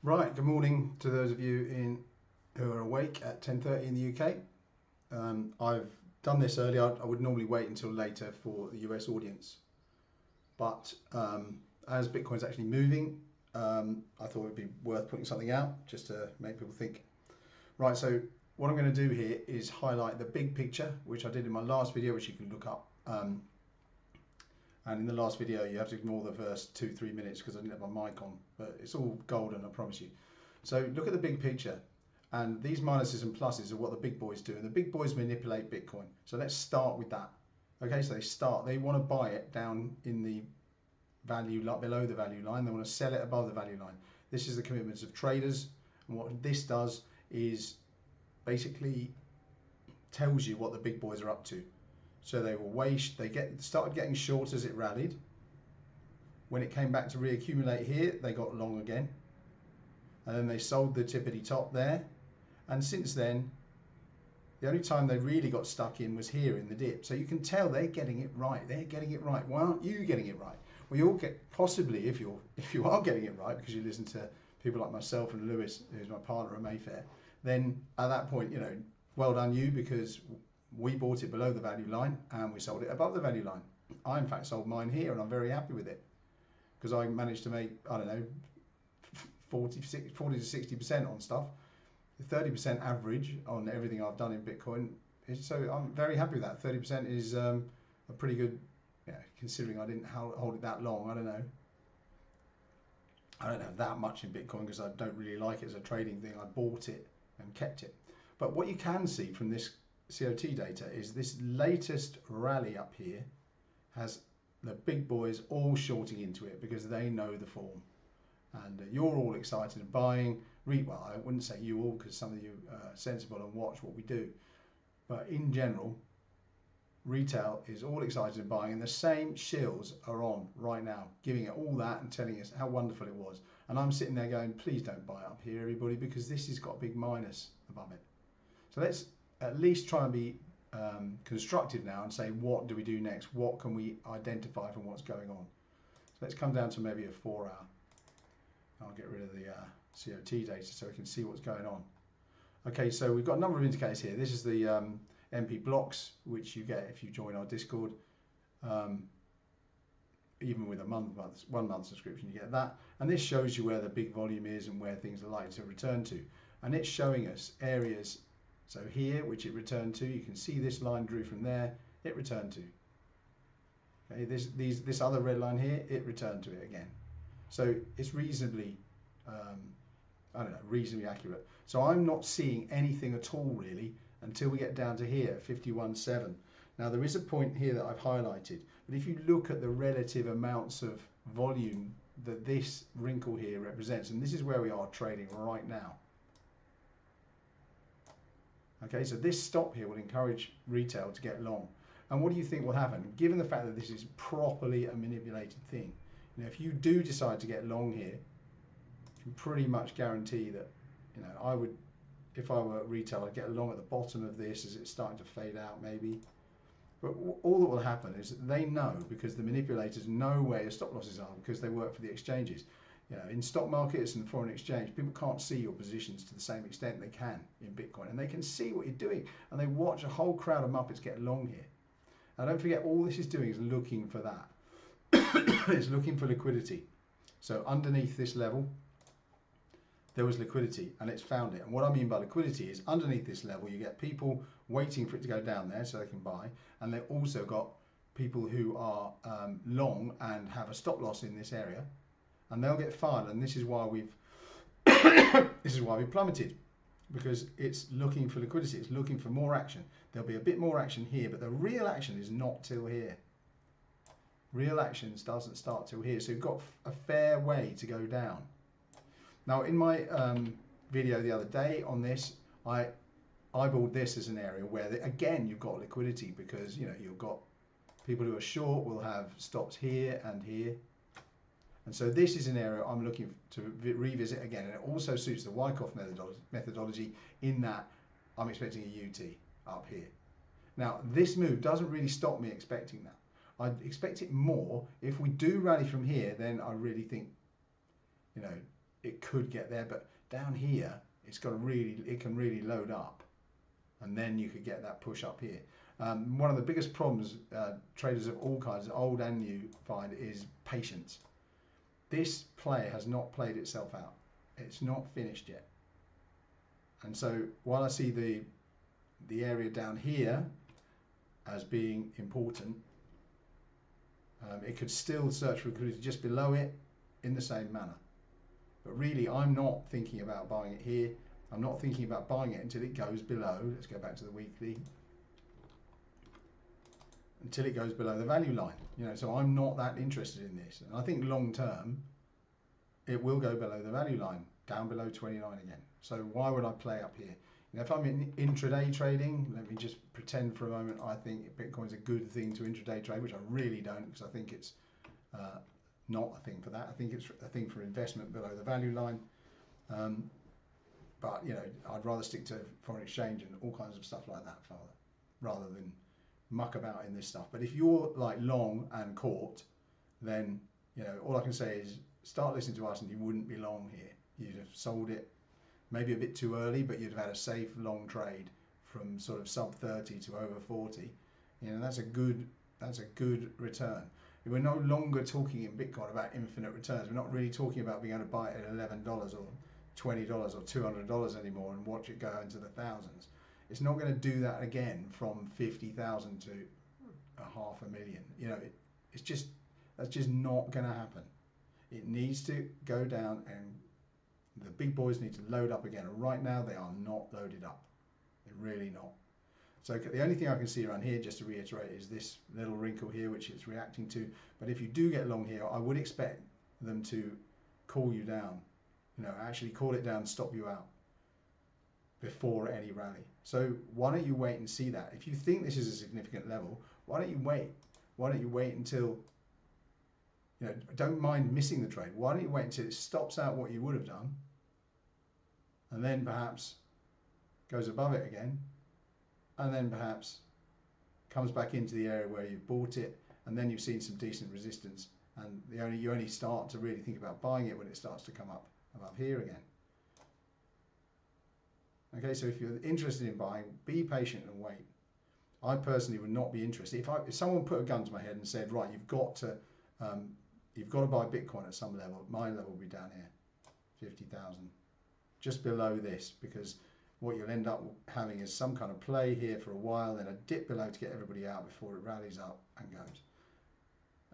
Right, good morning to those of you who are awake at 10:30 in the UK. I've done this early. I would normally wait until later for the US audience, but as Bitcoin's actually moving, I thought it'd be worth putting something out just to make people think. Right, so what I'm going to do here is highlight the big picture, which I did in my last video, which you can look up. And in the last video, you have to ignore the first 2-3 minutes because I didn't have my mic on, but it's all golden, I promise you. So look at the big picture, and these minuses and pluses are what the big boys do, and the big boys manipulate Bitcoin. So let's start with that. Okay, so they want to buy it down in the value, below the value line. They want to sell it above the value line. This is the commitments of traders, and what this does is basically tells you what the big boys are up to. So they will started getting short as it rallied. When it came back to reaccumulate here, they got long again. And then they sold the tippity top there. And since then, the only time they really got stuck in was here in the dip. So you can tell they're getting it right. They're getting it right. Why aren't you getting it right? Well, you all get, possibly if you are getting it right, because you listen to people like myself and Lewis, who's my partner at Mayfair, then at that point, well done you, because we bought it below the value line and we sold it above the value line. I in fact sold mine here and I'm very happy with it because I managed to make, I don't know, 40 to 60% on stuff, 30% average on everything I've done in Bitcoin. So I'm very happy with that. 30% is a pretty good, considering I didn't hold it that long. I don't know. I don't have that much in Bitcoin because I don't really like it as a trading thing. I bought it and kept it. But what you can see from this COT data is this latest rally up here has the big boys all shorting into it because they know the form, and you're all excited and buying. Well, I wouldn't say you all because some of you are sensible and watch what we do, but in general, retail is all excited and buying, and the same shills are on right now, giving it all that and telling us how wonderful it was. And I'm sitting there going, please don't buy up here, everybody, because this has got a big minus above it. So let's at least try and be constructive now and say, what do we do next? What can we identify from what's going on? So let's come down to maybe a 4 hour. I'll get rid of the COT data so we can see what's going on. Okay, so we've got a number of indicators here. This is the MP blocks, which you get if you join our Discord. Even with a 1 month subscription, you get that. And this shows you where the big volume is and where things are likely to return to. And it's showing us areas. So here, which it returned to, you can see this line drew from there, it returned to. Okay, this other red line here, it returned to it again. So it's reasonably, reasonably accurate. So I'm not seeing anything at all really until we get down to here, 51.7. Now there is a point here that I've highlighted, but if you look at the relative amounts of volume that this wrinkle here represents, and this is where we are trading right now. Okay, so this stop here will encourage retail to get long. And what do you think will happen? Given the fact that this is properly a manipulated thing, if you do decide to get long here, you can pretty much guarantee that, I would, if I were retail, I'd get long at the bottom of this as it's starting to fade out maybe. But all that will happen is that they know, because the manipulators know where your stop losses are because they work for the exchanges. In stock markets and foreign exchange, people can't see your positions to the same extent they can in Bitcoin, and they can see what you're doing, and they watch a whole crowd of Muppets get long here. And don't forget, all this is doing is looking for that. It's looking for liquidity. So underneath this level, there was liquidity, and it's found it. And what I mean by liquidity is underneath this level, you get people waiting for it to go down there so they can buy, and they've also got people who are long and have a stop loss in this area. And they'll get fired, and this is why we've plummeted, because it's looking for liquidity. It's looking for more action. There'll be a bit more action here, but the real action is not till here. Real action doesn't start till here, so you've got a fair way to go down. Now, in my video the other day on this, I eyeballed this as an area where again you've got liquidity, because you've got people who are short will have stops here and here. And so this is an area I'm looking to revisit again, and it also suits the Wyckoff methodology in that I'm expecting a UT up here. Now this move doesn't really stop me expecting that. I'd expect it more if we do rally from here. Then I really think, it could get there, but down here it can really load up, and then you could get that push up here. One of the biggest problems traders of all kinds, old and new, find is patience. This play has not played itself out. It's not finished yet. And so while I see the area down here as being important, it could still search for liquidity just below it in the same manner. But really, I'm not thinking about buying it here. I'm not thinking about buying it until it goes below. Let's go back to the weekly. Until it goes below the value line. You know, so I'm not that interested in this. And I think long term, it will go below the value line, down below 29 again. So why would I play up here? You know, if I'm in intraday trading, let me just pretend for a moment I think Bitcoin's a good thing to intraday trade, which I really don't, because I think it's not a thing for that. I think it's a thing for investment below the value line. But you know, I'd rather stick to foreign exchange and all kinds of stuff like that, rather than muck about in this stuff. But if you're like long and caught, then you know, all I can say is start listening to us, and you wouldn't be long here. You'd have sold it maybe a bit too early, but you'd have had a safe long trade from sort of sub 30 to over 40. You know, that's a good return. We're no longer talking in Bitcoin about infinite returns. We're not really talking about being able to buy it at $11 or $20 or $200 anymore and watch it go into the thousands. It's not going to do that again from 50,000 to $500,000. You know, that's just not going to happen. It needs to go down, and the big boys need to load up again. And right now they are not loaded up. They're really not. So the only thing I can see around here, just to reiterate, is this little wrinkle here, which it's reacting to. But if you do get long here, I would expect them to call you down. You know, actually call it down, stop you out before any rally. So why don't you wait and see that? If you think this is a significant level, why don't you wait? Why don't you wait until, you know, don't mind missing the trade. Why don't you wait until it stops out what you would have done, and then perhaps goes above it again, and then perhaps comes back into the area where you've bought it, and then you've seen some decent resistance, and you only start to really think about buying it when it starts to come up above here again. Okay, so if you're interested in buying, be patient and wait. I personally would not be interested. If someone put a gun to my head and said, right, you've got to buy Bitcoin at some level, my level would be down here, 50,000, just below this, because what you'll end up having is some kind of play here for a while, then a dip below to get everybody out before it rallies up and goes.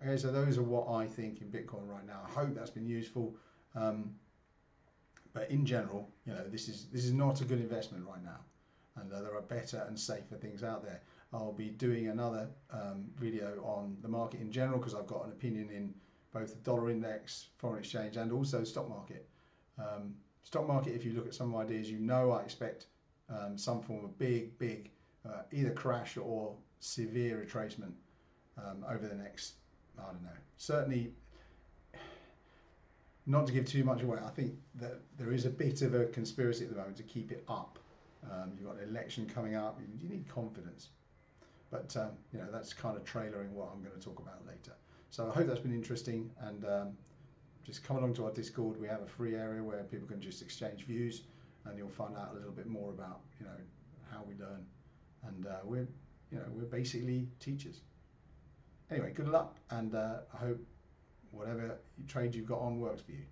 Okay, so those are what I think in Bitcoin right now. I hope that's been useful. But in general, you know, this is not a good investment right now, and there are better and safer things out there. I'll be doing another video on the market in general, because I've got an opinion in both the dollar index, foreign exchange, and also stock market. Stock market, if you look at some of my ideas, you know I expect some form of big either crash or severe retracement over the next, I don't know, certainly. Not to give too much away, I think that there is a bit of a conspiracy at the moment to keep it up. You've got an election coming up, you need confidence. But you know, that's kind of trailering what I'm going to talk about later. So I hope that's been interesting, and just come along to our Discord. We have a free area where people can just exchange views, and you'll find out a little bit more about, you know, how we learn. And we're basically teachers. Anyway, good luck, and I hope whatever trade you've got on works for you.